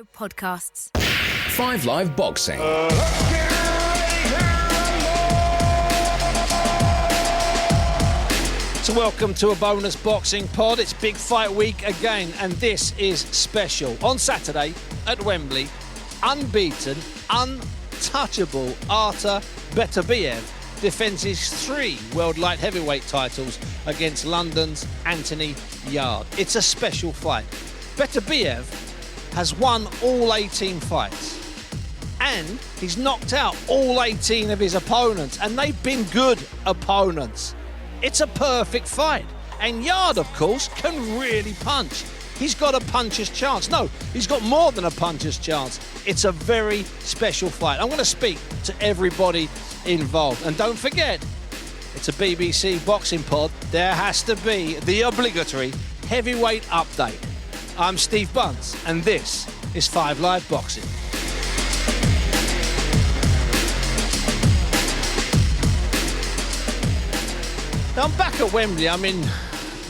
Podcasts. 5 Live Boxing. So welcome to a bonus boxing pod. It's big fight week again, and this is special. On Saturday at Wembley, unbeaten, untouchable Artur Beterbiev defends his 3 world light heavyweight titles against London's Anthony Yarde. It's a special fight. Beterbiev has won all 18 fights, and he's knocked out all 18 of his opponents, and they've been good opponents. It's a perfect fight, and Yarde, of course, can really punch. He's got a puncher's chance. No, he's got more than a puncher's chance. It's a very special fight. I'm going to speak to everybody involved, and don't forget, it's a BBC boxing pod. There has to be the obligatory heavyweight update. I'm Steve Bunce, and this is 5 Live Boxing. Now, I'm back at Wembley. I'm in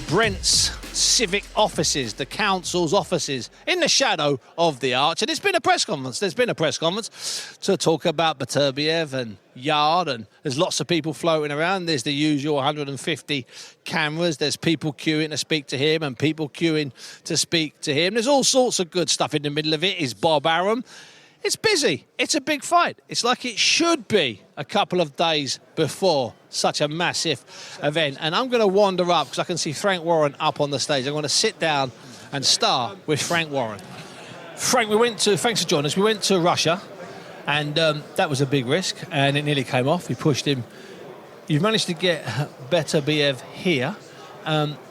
Brent's civic offices, the council's offices, in the shadow of the arch. And it's been a press conference. There's been a press conference to talk about Beterbiev and Yarde, and there's lots of people floating around. There's the usual 150 cameras. There's people queuing to speak to him and people queuing to speak to him. There's all sorts of good stuff in the middle of it. Is Bob Arum. It's busy. It's a big fight. It's like it should be a couple of days before such a massive event. And I'm going to wander up because I can see Frank Warren up on the stage. I'm going to sit down and start with Frank Warren. Frank, thanks for joining us. We went to Russia, and that was a big risk, and it nearly came off. We pushed him. You've managed to get Beterbiev here.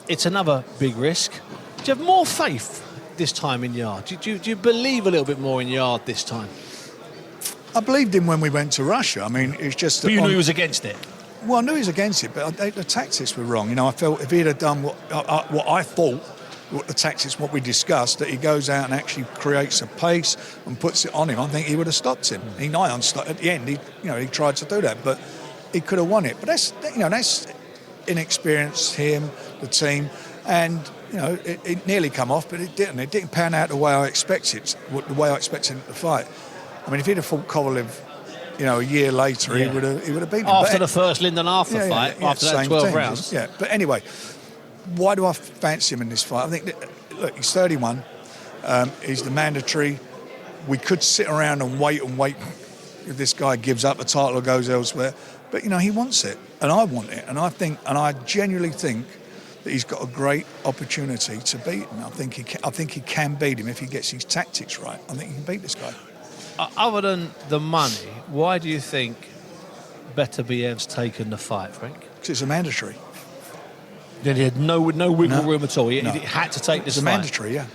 It's another big risk. Do you have more faith this time in Yarde? Do you believe a little bit more in Yarde this time? I believed him when we went to Russia. I mean, it's just... But you knew he was against it? Well, I knew he was against it, but the tactics were wrong. You know, I felt if he'd have done what I thought, what the tactics, what we discussed, that he goes out and actually creates a pace and puts it on him, I think he would have stopped him. He nigh on at the end, he tried to do that, but he could have won it. But that's inexperience, him, the team, and it nearly come off, but it didn't. It didn't pan out the way I expected him to fight. I mean, if he'd have fought Kovalev, a year later, he would have beaten him. After the first Lyndon Arthur fight, after that 12 rounds. Yeah, but anyway, why do I fancy him in this fight? I think, look, he's 31. He's the mandatory. We could sit around and wait if this guy gives up the title or goes elsewhere. But, he wants it, and I want it. And I genuinely think that he's got a great opportunity to beat him. I think he can beat him if he gets his tactics right. I think he can beat this guy. Other than the money, why do you think Beterbiev's taken the fight, Frank? Because it's a mandatory. Then he had no wiggle room at all. He had to take this fight. It's a mandatory, yeah.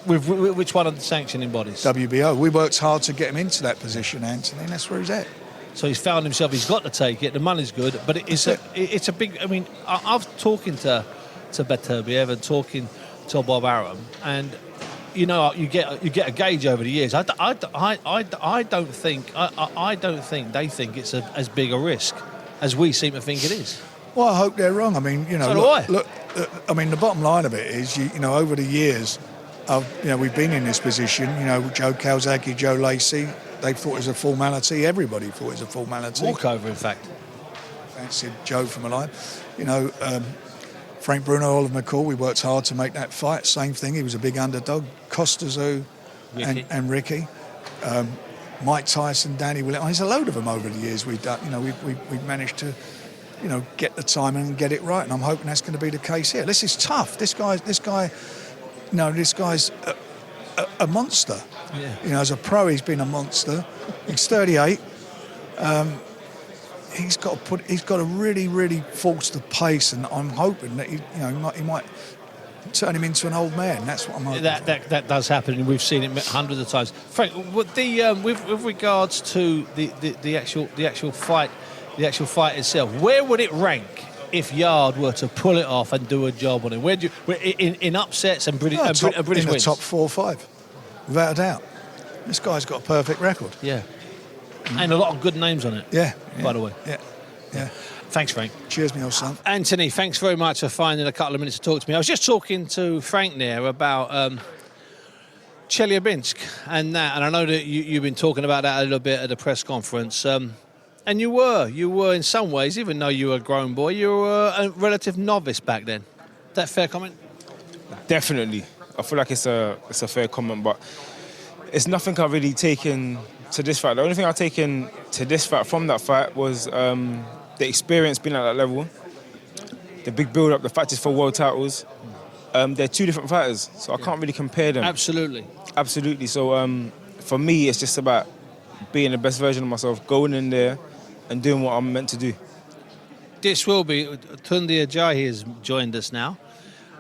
With which one of the sanctioning bodies? WBO. We worked hard to get him into that position, Anthony, and that's where he's at. So he's found himself. He's got to take it. The money's good, but it's a big. I mean, I've talking to Beterbiev and talking to Bob Arum, and you get a gauge over the years. I don't think they think it's as big a risk as we seem to think it is. Well, I hope they're wrong. I mean, look. I mean, the bottom line of it is, over the years, we've been in this position. Joe Calzaghe, Joe Lacey, they thought it was a formality. Everybody thought it was a formality. Walkover, in fact. Fancied Joe from alive. Frank Bruno, Oliver McCall, we worked hard to make that fight. Same thing, he was a big underdog. Costazu and Ricky. Mike Tyson, Danny Willett. There's a load of them over the years we've done. We've managed to, get the time and get it right. And I'm hoping that's going to be the case here. This is tough. This guy's a monster. Yeah. As a pro, he's been a monster. He's 38. He's got to really, really force the pace, and I'm hoping that he might turn him into an old man. That's what I'm hoping. That does happen, and we've seen it hundreds of times. Frank, with regards to the actual fight itself, where would it rank if Yarde were to pull it off and do a job on him? Where do you, in upsets and British wins? In the top 4 or 5, without a doubt. This guy's got a perfect record. Yeah. And a lot of good names on it. Yeah. By the way. Yeah. Thanks, Frank. Cheers, me old son. Anthony, thanks very much for finding a couple of minutes to talk to me. I was just talking to Frank there about Chelyabinsk and that, and I know that you've been talking about that a little bit at the press conference. And you were in some ways, even though you were a grown boy, you were a relative novice back then. That fair comment? Definitely. I feel like it's a fair comment, but it's nothing I've really taken to this fight. The only thing I've taken to this fight from that fight was the experience being at that level, the big build-up, the fight is for world titles. They're two different fighters, so I can't really compare them. Absolutely. So for me, it's just about being the best version of myself, going in there and doing what I'm meant to do. This will be... Tunde Ajayi has joined us now.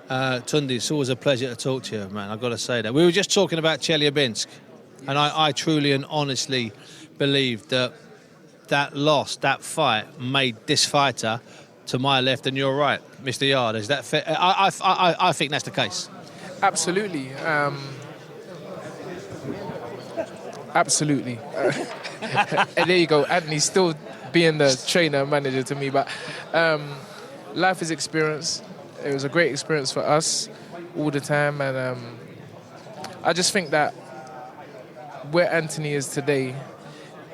Tunde, it's always a pleasure to talk to you, man. I've got to say that. We were just talking about Chelyabinsk, and I truly and honestly believe that loss, that fight, made this fighter to my left and your right, Mr. Yarde. Is that fair? I think that's the case. Absolutely. Absolutely. And there you go. Anthony's still being the trainer and manager to me, but life is experience. It was a great experience for us all the time, and I just think that where Anthony is today,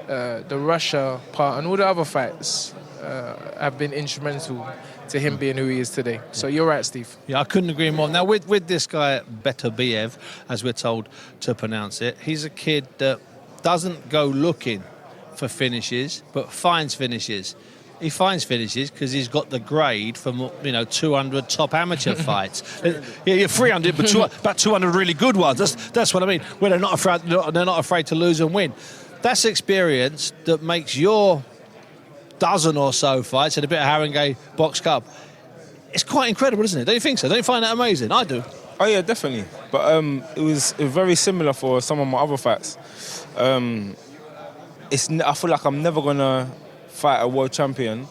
the Russia part and all the other fights have been instrumental to him being who he is today. So you're right, Steve. Yeah, I couldn't agree more. Now, with this guy, Beterbiev, as we're told to pronounce it, he's a kid that doesn't go looking for finishes, but finds finishes. He finds finishes because he's got the grade from 200 top amateur fights. Yeah, 300, but about 200 really good ones. That's what I mean. Where they're not afraid to lose and win. That's experience that makes your dozen or so fights in a bit of Haringey Box Cup. It's quite incredible, isn't it? Don't you think so? Don't you find that amazing? I do. Oh yeah, definitely. But it was very similar for some of my other fights. I feel like I'm never gonna fight a world champion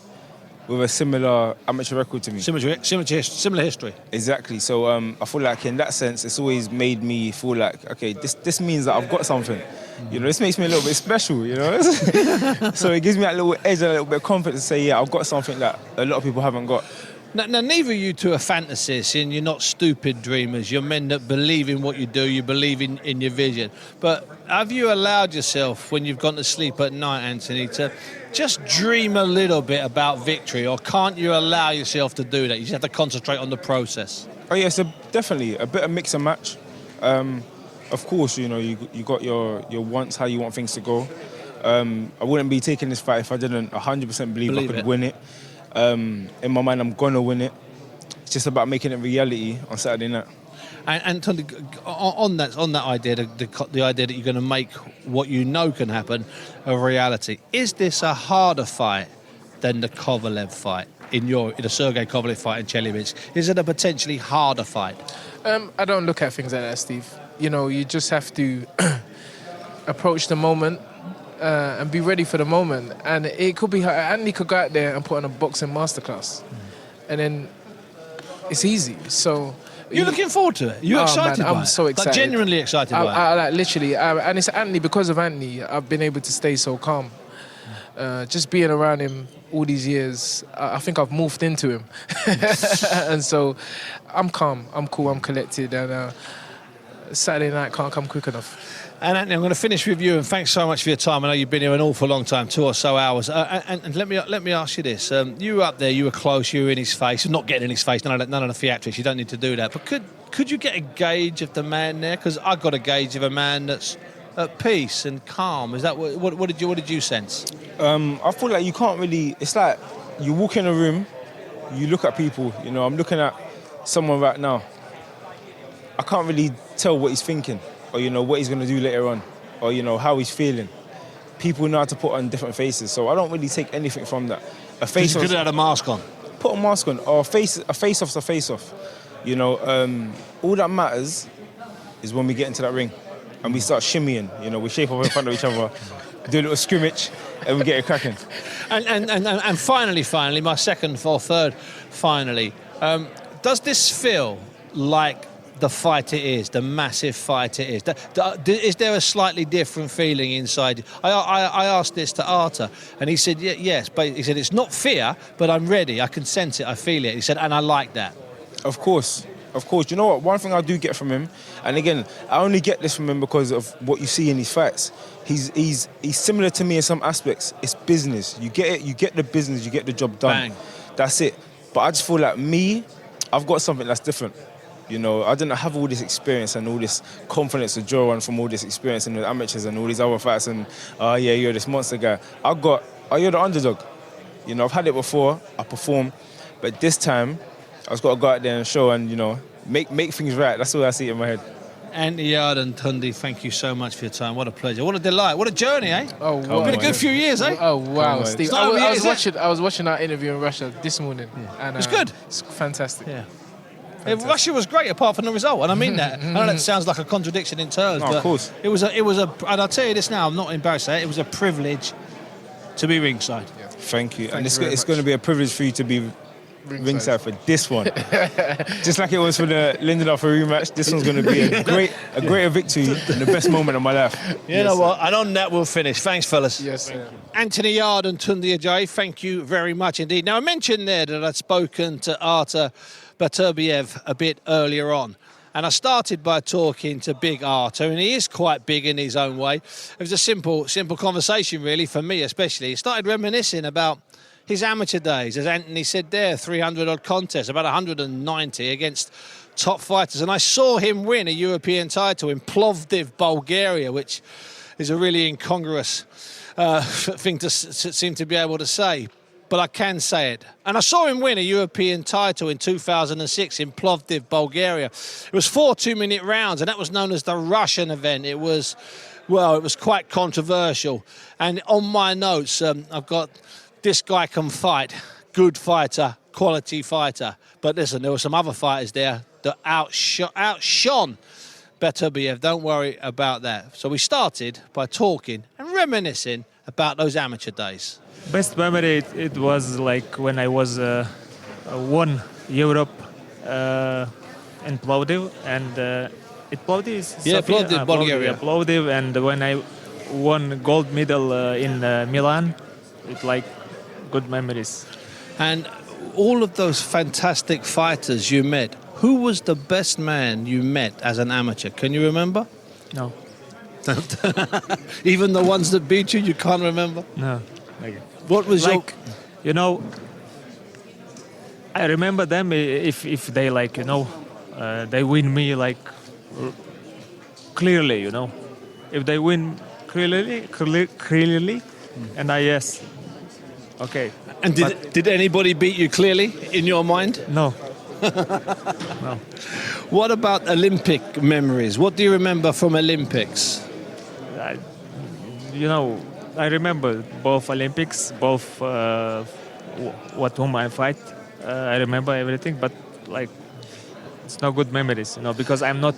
with a similar amateur record to me. Similar history. Exactly. So I feel like in that sense, it's always made me feel like, okay, this means that I've got something. This makes me a little bit special, So it gives me that little edge and a little bit of confidence to say, yeah, I've got something that a lot of people haven't got. Now, neither of you two are fantasists, and you're not stupid dreamers. You're men that believe in what you do, you believe in your vision. But have you allowed yourself, when you've gone to sleep at night, Anthony, to just dream a little bit about victory, or can't you allow yourself to do that? You just have to concentrate on the process. Oh yeah, so definitely a bit of mix and match. Of course, you got your wants, how you want things to go. I wouldn't be taking this fight if I didn't 100% believe I could win it. In my mind, I'm gonna win it. It's just about making it reality on Saturday night. And Tony, on that idea, the idea that you're going to make what you know can happen a reality. Is this a harder fight than the Kovalev fight in the Sergey Kovalev fight in Chelyabinsk? Is it a potentially harder fight? I don't look at things like that, Steve. You just have to approach the moment and be ready for the moment. And it could be Anthony could go out there and put on a boxing masterclass, and then it's easy. So. You're looking forward to it? You're excited by it? I'm so excited. Like, genuinely excited by it? Literally. And it's Anthony. Because of Anthony, I've been able to stay so calm. Just being around him all these years, I think I've morphed into him. And so I'm calm, I'm cool, I'm collected. And Saturday night can't come quick enough. And Anthony, I'm going to finish with you, and thanks so much for your time. I know you've been here an awful long time, 2 or so hours. And let me ask you this: you were up there, you were close, you were in his face. Not getting in his face, none of the theatrics. You don't need to do that. But could you get a gauge of the man there? Because I got a gauge of a man that's at peace and calm. Is that what did you sense? I feel like you can't really. It's like you walk in a room, you look at people. I'm looking at someone right now. I can't really tell what he's thinking, or what he's going to do later on, or how he's feeling. People know how to put on different faces, so I don't really take anything from that. A face off. You could have had a mask on. Put a mask on, or a face off's a face off. All that matters is when we get into that ring and we start shimmying. We shape up in front of each other, do a little scrimmage, and we get it cracking. And finally, my second or third, finally, does this feel like the fight it is, the massive fight it is? Is there a slightly different feeling inside? I asked this to Arta, and he said, yes, but he said, it's not fear, but I'm ready, I can sense it, I feel it. He said, and I like that. Of course, Of course. You know what? One thing I do get from him, and again, I only get this from him because of what you see in his fights. He's similar to me in some aspects. It's business. You get it. You get the business. You get the job done. Bang. That's it. But I just feel like I've got something that's different. You know, I didn't have all this experience and all this confidence to draw on from all this experience in the amateurs and all these other fights and, yeah, you're this monster guy. You're the underdog. You know, I've had it before, I perform, but this time, I just got to go out there and show and, you know, make things right. That's all I see in my head. Anthony Yarde and Tundi, thank you so much for your time. What a pleasure. What a delight. What a journey, eh? Oh, wow. Been a good few years, eh? Oh, wow, on. Steve. It's not over yet, is it? I was watching our interview in Russia this morning. Yeah. And, It's good. It's fantastic. Yeah. Russia was great apart from the result, and I mean that. I know that sounds like a contradiction in terms, No, but of course. it was a, and I'll tell you this now, I'm not embarrassed to say it was a privilege to be ringside. Thank you. Thank you And very it's much. going to be a privilege for you to be ringside for this one. Just like it was for the Lindelof rematch, this one's going to be a greater victory and the best moment of my life. You know what? And on that, we'll finish. Thanks, fellas. Yes, Anthony Yarde and Tundi Ajayi, thank you very much indeed. Now, I mentioned there that I'd spoken to Artur Beterbiev a bit earlier on. And I started by talking to Big Artur, and he is quite big in his own way. It was a simple conversation, really, for me especially. He started reminiscing about his amateur days. As Anthony said there, 300-odd contests, about 190 against top fighters. And I saw him win a European title in Plovdiv, Bulgaria, which is a really incongruous thing to seem to be able to say. But I can say it. And I saw him win a European title in 2006 in Plovdiv, Bulgaria. It was 4 2-minute rounds, and that was known as the Russian event. It was quite controversial. And on my notes, I've got this guy can fight, good fighter, quality fighter. But listen, there were some other fighters there that outshone Beterbiev. Don't worry about that. So we started by talking and reminiscing about those amateur days. Best memory, it was like when I was won Europe in Plovdiv, and Plovdiv is Plovdiv, Bulgaria. Plovdiv, and when I won gold medal in Milan, it's like good memories. And all of those fantastic fighters you met, who was the best man you met as an amateur? Can you remember? No, Even the ones that beat you can't remember? no. What was Like, you know, I remember them if they like, you know, they win me like clearly, you know. If they win clearly, and I yes, okay. And did anybody beat you clearly in your mind? No. What about Olympic memories? What do you remember from Olympics? You know, I remember both Olympics, both whom I fight. I remember everything, but like it's no good memories, you know, because I'm no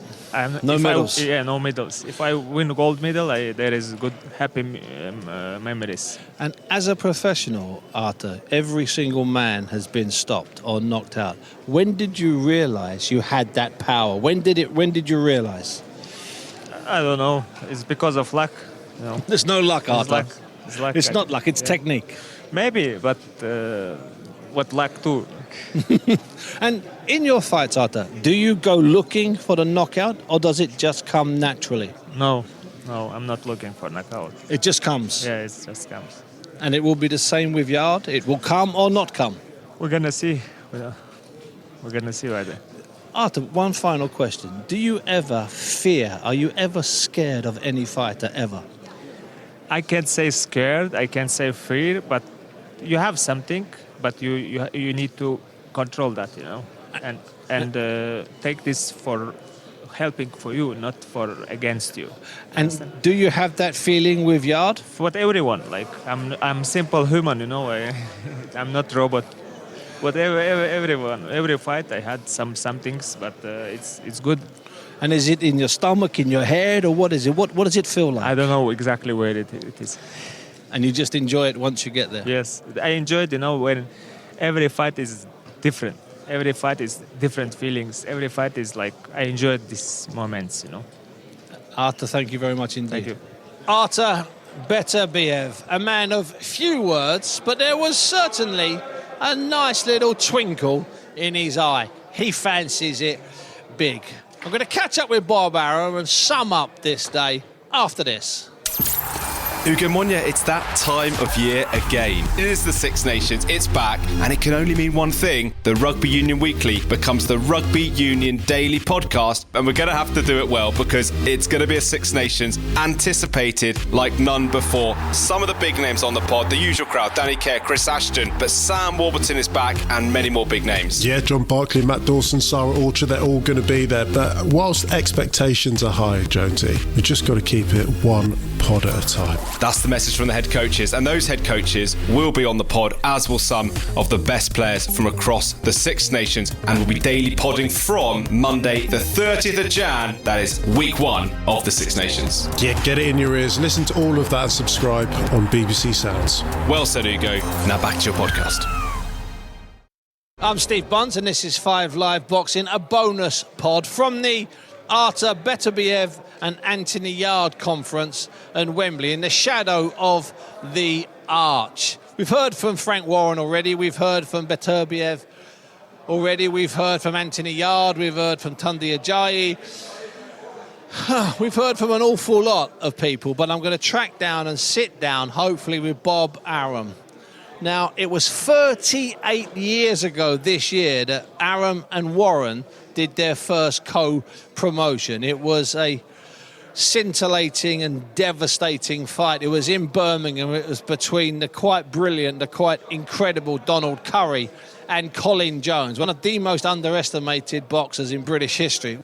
medals. No medals. If I win gold medal, there is good happy memories. And as a professional, Artur, every single man has been stopped or knocked out. When did you realise you had that power? When did you realise? I don't know. It's because of luck. You know. There's no luck, Artur. It's luck. It's not luck, it's technique. Maybe, but what luck too? And in your fights, Artur, do you go looking for the knockout or does it just come naturally? No, I'm not looking for knockout. It just comes. Yeah, it just comes. And it will be the same with Yarde? It will come or not come? We're gonna see. We're gonna see right there. Artur, one final question. Do you ever fear, are you ever scared of any fighter ever? I can't say scared, I can't say fear, but you have something, but you need to control that, you know, and take this for helping for you, not for against you. And do you have that feeling with Yarde? For everyone, like I'm simple human, you know, I'm not robot. Whatever, everyone, every fight I had some things, but it's good. And is it in your stomach, in your head, or what is it? What does it feel like? I don't know exactly where it is. And you just enjoy it once you get there? Yes, I enjoy it, you know, when every fight is different. Every fight is different feelings. Every fight is like, I enjoy these moments, you know. Artur, thank you very much indeed. Thank you. Artur Beterbiev, a man of few words, but there was certainly a nice little twinkle in his eye. He fancies it. big. I'm going to catch up with Bob Arum and sum up this day after this. Ugo Monya, it's that time of year again. It is the Six Nations, it's back, and it can only mean one thing. The Rugby Union Weekly becomes the Rugby Union Daily Podcast, and we're going to have to do it well because it's going to be a Six Nations anticipated like none before. Some of the big names on the pod, the usual crowd, Danny Kerr, Chris Ashton, but Sam Warburton is back and many more big names. Yeah, John Barkley, Matt Dawson, Sarah Orchard, they're all going to be there. But whilst expectations are high, Jonesy, we've just got to keep it one pod at a time. That's the message from the head coaches, and those head coaches will be on the pod, as will some of the best players from across the Six Nations, and will be daily podding from Monday the 30th of Jan. That is week 1 of the Six Nations. Yeah, get it in your ears. Listen to all of that and subscribe on BBC Sounds. Well said, Ugo. Now back to your podcast. I'm Steve Bunce, and this is 5 Live Boxing, a bonus pod from the Yarde, Beterbiev and Anthony Yarde conference in Wembley in the shadow of the arch. We've heard from Frank Warren already, we've heard from Beterbiev already, we've heard from Anthony Yarde, we've heard from Tunde Ajayi. We've heard from an awful lot of people, but I'm going to track down and sit down, hopefully, with Bob Arum. Now, it was 38 years ago this year that Arum and Warren did their first co-promotion. It was a scintillating and devastating fight. It was in Birmingham. It was between the quite brilliant, the quite incredible Donald Curry and Colin Jones, one of the most underestimated boxers in British history.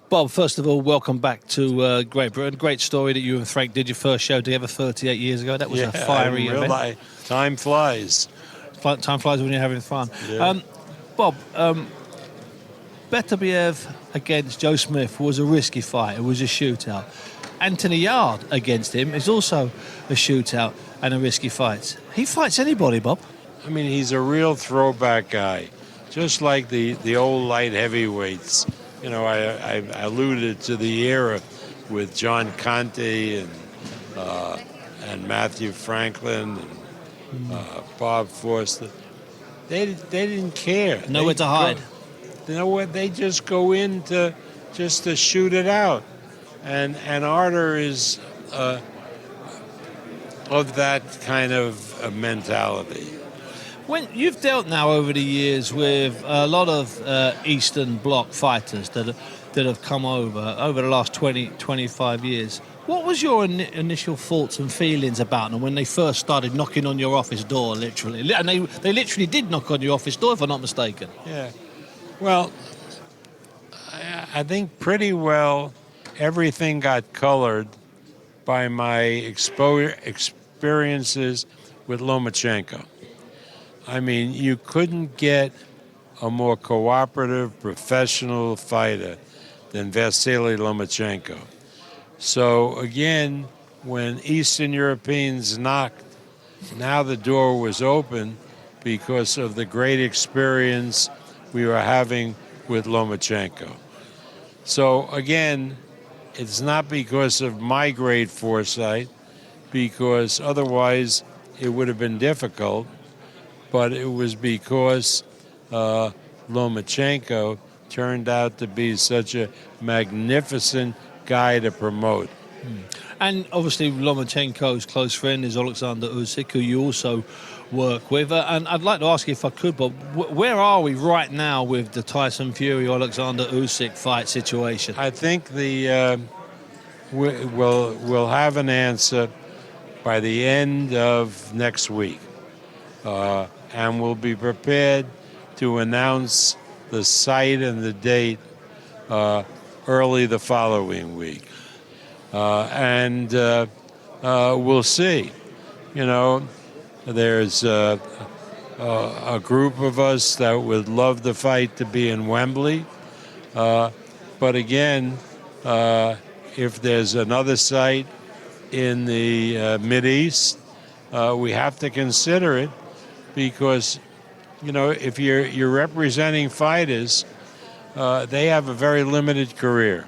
Bob, first of all, welcome back to Great Britain. Great story that you and Frank did your first show together 38 years ago. That was a fiery event. Time flies. Time flies when you're having fun. Yeah. Bob, Beterbiev against Joe Smith was a risky fight. It was a shootout. Anthony Yarde against him is also a shootout and a risky fight. He fights anybody, Bob. I mean, he's a real throwback guy, just like the old light heavyweights. You know, I alluded to the era with John Conte and Matthew Franklin and Bob Forster. They didn't care. Nowhere to hide. You know what? They just go in to shoot it out, and Yarde is of that kind of mentality. When you've dealt now over the years with a lot of Eastern Bloc fighters that have come over the last 25 years, what was your initial thoughts and feelings about them when they first started knocking on your office door, literally? And they literally did knock on your office door, if I'm not mistaken. Yeah. Well, I think pretty well everything got colored by my experiences with Lomachenko. I mean, you couldn't get a more cooperative, professional fighter than Vasily Lomachenko. So, again, when Eastern Europeans knocked, now the door was open because of the great experience we were having with Lomachenko. So, again, it's not because of my great foresight, because otherwise it would have been difficult, but it was because Lomachenko turned out to be such a magnificent guy to promote. And obviously Lomachenko's close friend is Alexander Usyk, who you also work with. And I'd like to ask you, if I could, Bob, where are we right now with the Tyson Fury Alexander Usyk fight situation? I think we'll have an answer by the end of next week, and we'll be prepared to announce the site and the date early the following week. And we'll see. You know, there's a group of us that would love the fight to be in Wembley. But again, if there's another site in the Mideast, we have to consider it, because, you know, if you're representing fighters, they have a very limited career.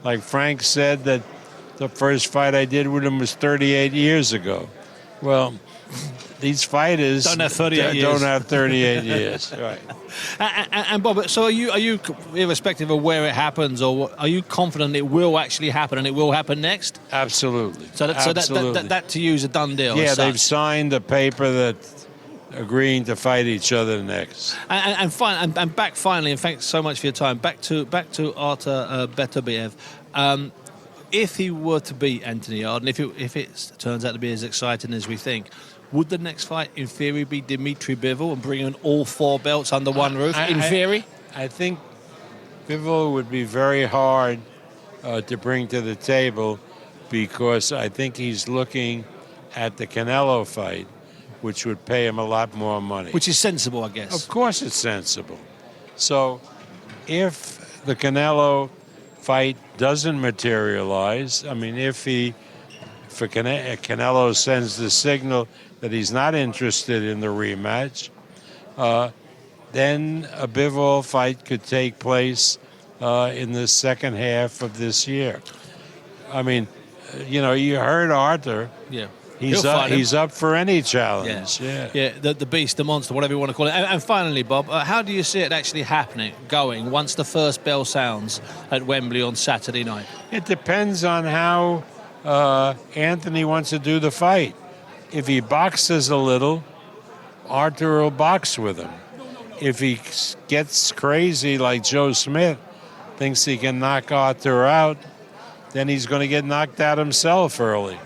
Like Frank said, that the first fight I did with him was 38 years ago. Well, these fighters Don't have 38 years. Don't have 38 years. Right. And Bob, so are you, irrespective of where it happens, or are you confident it will actually happen and it will happen next? Absolutely. So that to you is a done deal. Yeah, they've signed a paper that agreeing to fight each other next. And back finally, and thanks so much for your time. Back to Artur Beterbiev. If he were to beat Anthony Yarde, and if it turns out to be as exciting as we think, would the next fight, in theory, be Dimitri Bivol and bring in all 4 belts under one roof? In theory, I think Bivol would be very hard to bring to the table, because I think he's looking at the Canelo fight, which would pay him a lot more money. Which is sensible, I guess. Of course it's sensible. So if the Canelo fight doesn't materialize, I mean, if Canelo sends the signal that he's not interested in the rematch, then a Bivol fight could take place in the second half of this year. I mean, you heard Arthur. Yeah. He's up for any challenge. Yeah, the beast, the monster, whatever you want to call it. And finally, Bob, how do you see it actually going once the first bell sounds at Wembley on Saturday night? It depends on how Anthony wants to do the fight. If he boxes a little, Arthur will box with him. If he gets crazy like Joe Smith, thinks he can knock Arthur out, then he's going to get knocked out himself early.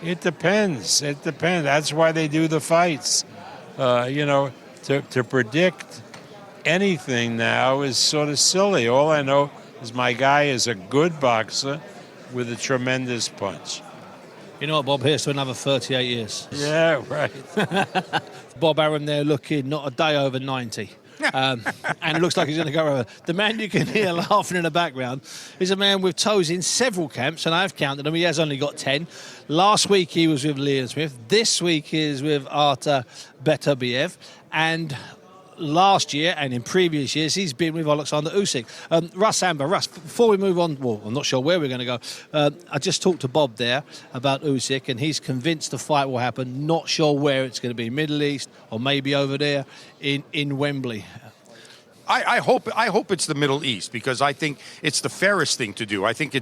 It depends. That's why they do the fights. To predict anything now is sort of silly. All I know is my guy is a good boxer with a tremendous punch. You know what, Bob? Here's to another 38 years. Yeah, right. Bob Arum there looking not a day over 90. And it looks like he's going to go over. The man you can hear laughing in the background is a man with toes in several camps, and I've counted them. He has only got 10. Last week he was with Liam Smith. This week he is with Artur Beterbiev. And last year and in previous years he's been with Alexander Usyk. Russ Amber, before we move on, well, I'm not sure where we're going to go. I just talked to Bob there about Usyk, and he's convinced the fight will happen. Not sure where it's going to be, Middle East or maybe over there in Wembley. I hope it's the Middle East, because I think it's the fairest thing to do. I think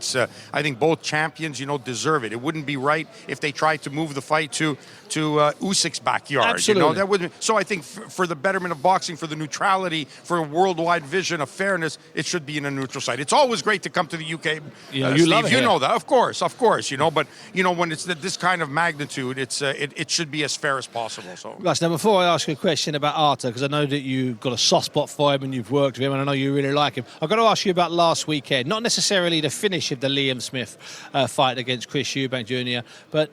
both champions, deserve it. It wouldn't be right if they tried to move the fight to Usyk's backyard. Absolutely. That wouldn't. So I think for the betterment of boxing, for the neutrality, for a worldwide vision of fairness, it should be in a neutral site. It's always great to come to the UK. You Steve, love it. You know that, of course. But when it's this kind of magnitude, it should be as fair as possible. So. Russ, now before I ask you a question about Artur, because I know that you've got a soft spot for him and you've worked with him, and I know you really like him. I've got to ask you about last weekend. Not necessarily the finish of the Liam Smith fight against Chris Eubank Jr., but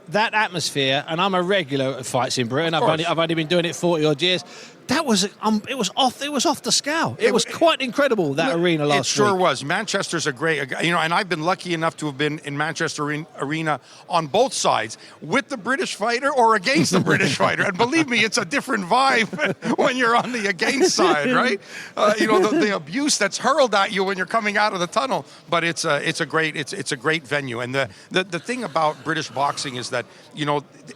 that atmosphere, and I'm a regular at fights in Britain. I've only been doing it 40 odd years. That was it was off the scale. It was quite incredible, that arena last week. It sure was. Manchester's a great, and I've been lucky enough to have been in Manchester Arena on both sides, with the British fighter or against the British fighter. And believe me, it's a different vibe when you're on the against side, right? The abuse that's hurled at you when you're coming out of the tunnel. But it's a great venue. And the thing about British boxing is that,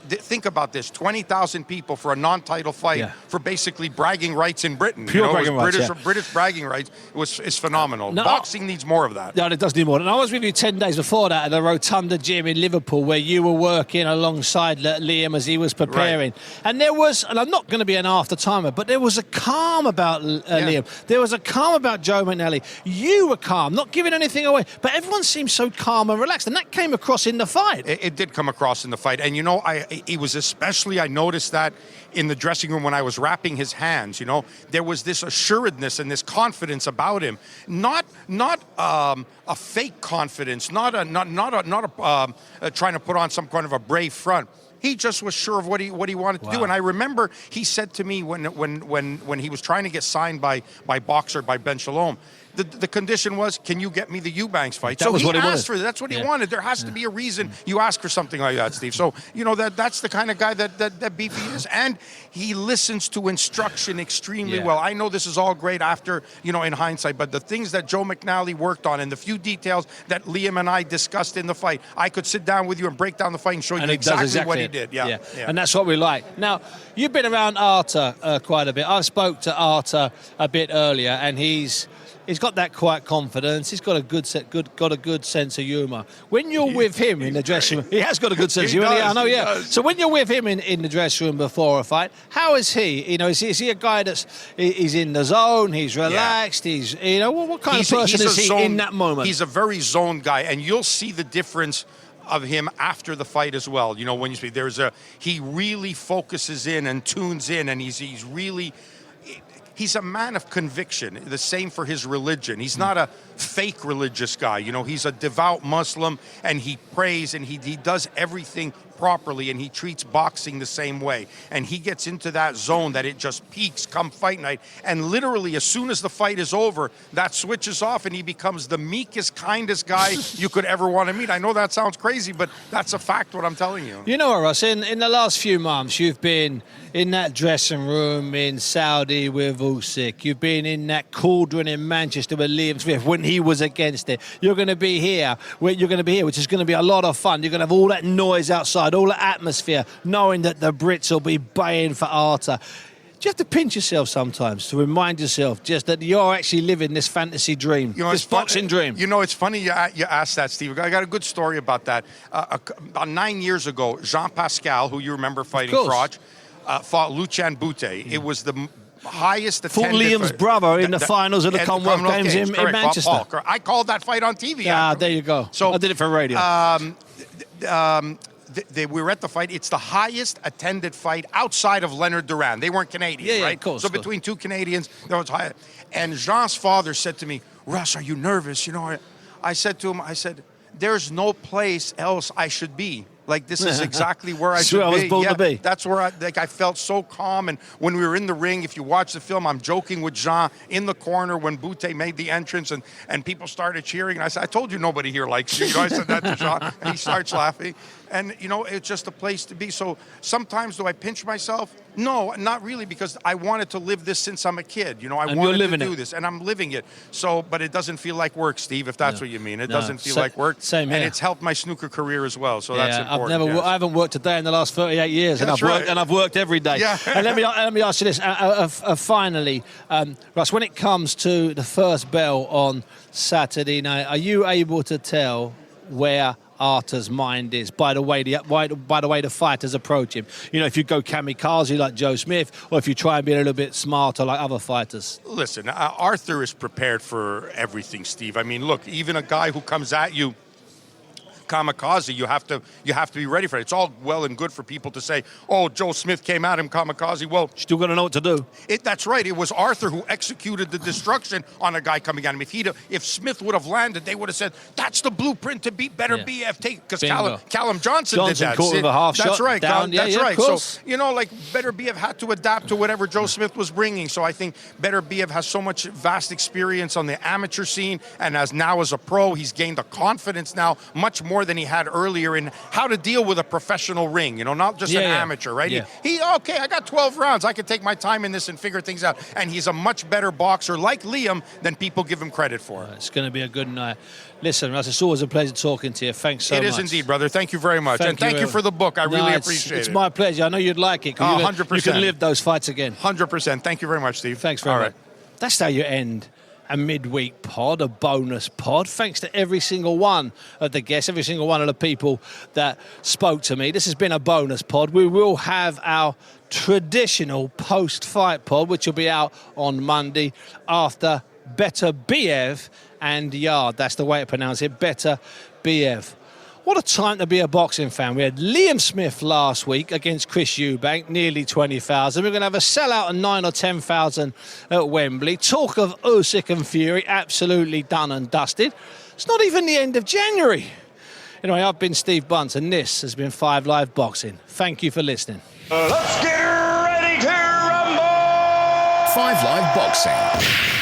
think about this: 20,000 people for a non-title fight for basically bragging rights in Britain. Pure bragging rights, British bragging rights is phenomenal. Boxing needs more of that. No, it does need more. And I was with you 10 days before that at the Rotunda Gym in Liverpool, where you were working alongside Liam as he was preparing. Right. And there was, and I'm not going to be an after-timer, but there was a calm about Liam. There was a calm about Joe McNally. You were calm, not giving anything away, but everyone seemed so calm and relaxed, and that came across in the fight. It did come across in the fight. And, it was especially, I noticed that in the dressing room when I was wrapping his hands, there was this assuredness and this confidence about him. Not a fake confidence, not trying to put on some kind of a brave front. He just was sure of what he wanted to do. And I remember he said to me when he was trying to get signed by Ben Shalom, the condition was, can you get me the Eubanks fight? That was he what he asked wanted. for. That's what he Yeah. wanted. There has to be a reason you ask for something like that, Steve. So that's the kind of guy that Beefy is, and he listens to instruction extremely well. I know this is all great after in hindsight, but the things that Joe McNally worked on and the few details that Liam and I discussed in the fight, I could sit down with you and break down the fight and show you exactly what he did. Yeah. And that's what we like. Now, you've been around Arthur quite a bit. I spoke to Arthur a bit earlier, and he's got that quiet confidence. He's got a good sense of humour. When you're with him in the dressing room, he has got a good sense of humour. I know, yeah. So when you're with him in the dressing room before a fight, how is he? Is he a guy he's in the zone? He's relaxed. He's what kind of person is he in that moment? He's a very zoned guy, and you'll see the difference of him after the fight as well. When you speak, he really focuses in and tunes in, and he's a man of conviction. The same for his religion. He's not a fake religious guy. He's a devout Muslim, and he prays, and he does everything properly, and he treats boxing the same way. And he gets into that zone that it just peaks come fight night. And literally, as soon as the fight is over, that switches off, and he becomes the meekest, kindest guy you could ever want to meet. I know that sounds crazy, but that's a fact, what I'm telling you. You know what, Russ? In the last few months, you've been in that dressing room in Saudi with Usyk. You've been in that cauldron in Manchester with Liam Smith when he was against it. You're going to be here, which is going to be a lot of fun. You're going to have all that noise outside, all the atmosphere, knowing that the Brits will be baying for Arthur. Do you have to pinch yourself sometimes to remind yourself just that you're actually living this fantasy dream, this boxing dream? It's funny you asked that, Steve. I got a good story about that. About 9 years ago, Jean Pascal, who you remember fighting Froch, fought Lucien Boutte. It was the highest attended. Fought Liam's brother in the finals of the Commonwealth Games in Manchester. I called that fight on TV. There you go. So I did it for radio. We were at the fight. It's the highest attended fight outside of Leonard Duran. They weren't Canadian, right? Of course. So between two Canadians, there was high. And Jean's father said to me, "Russ, are you nervous?" I said to him, "There's no place else I should be. Like, this is exactly where I should be. I was born to be. That's where I felt so calm. And when we were in the ring, if you watch the film, I'm joking with Jean in the corner when Boutte made the entrance and people started cheering. And I said, I told you nobody here likes you. I said that to Jean, and he starts laughing. And, it's just a place to be. So sometimes do I pinch myself? No, not really, because I wanted to live this since I'm a kid. I wanted to do this, and I'm living it. So, but it doesn't feel like work, Steve, if that's what you mean. It doesn't feel like work. Same here. And it's helped my snooker career as well, so that's important. I haven't worked a day in the last 38 years, and I've worked every day. Yeah. And let me ask you this. Finally, Russ, when it comes to the first bell on Saturday night, are you able to tell where Arthur's mind is by the way the fighters approach him? If you go kamikaze like Joe Smith, or if you try and be a little bit smarter like other fighters. Listen, Arthur is prepared for everything, Steve. I mean, look, even a guy who comes at you kamikaze, you have to be ready for it. It's all well and good for people to say, "Oh, Joe Smith came at him kamikaze." Well, still got to know what to do. That's right. It was Arthur who executed the destruction on a guy coming at him. If Smith would have landed, they would have said, "That's the blueprint to beat Beterbiev." Because Callum Johnson did that. Caught with a half that's shot right. Down. That's right. So Beterbiev had to adapt to whatever Joe Smith was bringing. So I think Beterbiev has so much vast experience on the amateur scene, and as a pro, he's gained the confidence now much more than he had earlier in how to deal with a professional ring, not just an amateur, right? Yeah. I got 12 rounds. I could take my time in this and figure things out. And he's a much better boxer, like Liam, than people give him credit for. It's going to be a good night. Listen, Russ, it's always a pleasure talking to you. Thanks so much. It is indeed, brother. Thank you very much. Thank you for the book. I really appreciate it. It's my pleasure. I know you'd like it. 100%. You can live those fights again. 100%. Thank you very much, Steve. Thanks very much. That's how you end a midweek pod, a bonus pod. Thanks to every single one of the guests, every single one of the people that spoke to me. This has been a bonus pod. We will have our traditional post-fight pod, which will be out on Monday after Beterbiev and Yarde. That's the way to pronounce it, Beterbiev. What a time to be a boxing fan. We had Liam Smith last week against Chris Eubank, nearly 20,000. We're going to have a sellout of 9,000 or 10,000 at Wembley. Talk of Usyk and Fury, absolutely done and dusted. It's not even the end of January. Anyway, I've been Steve Bunce, and this has been 5 Live Boxing. Thank you for listening. Let's get ready to rumble! 5 Live Boxing.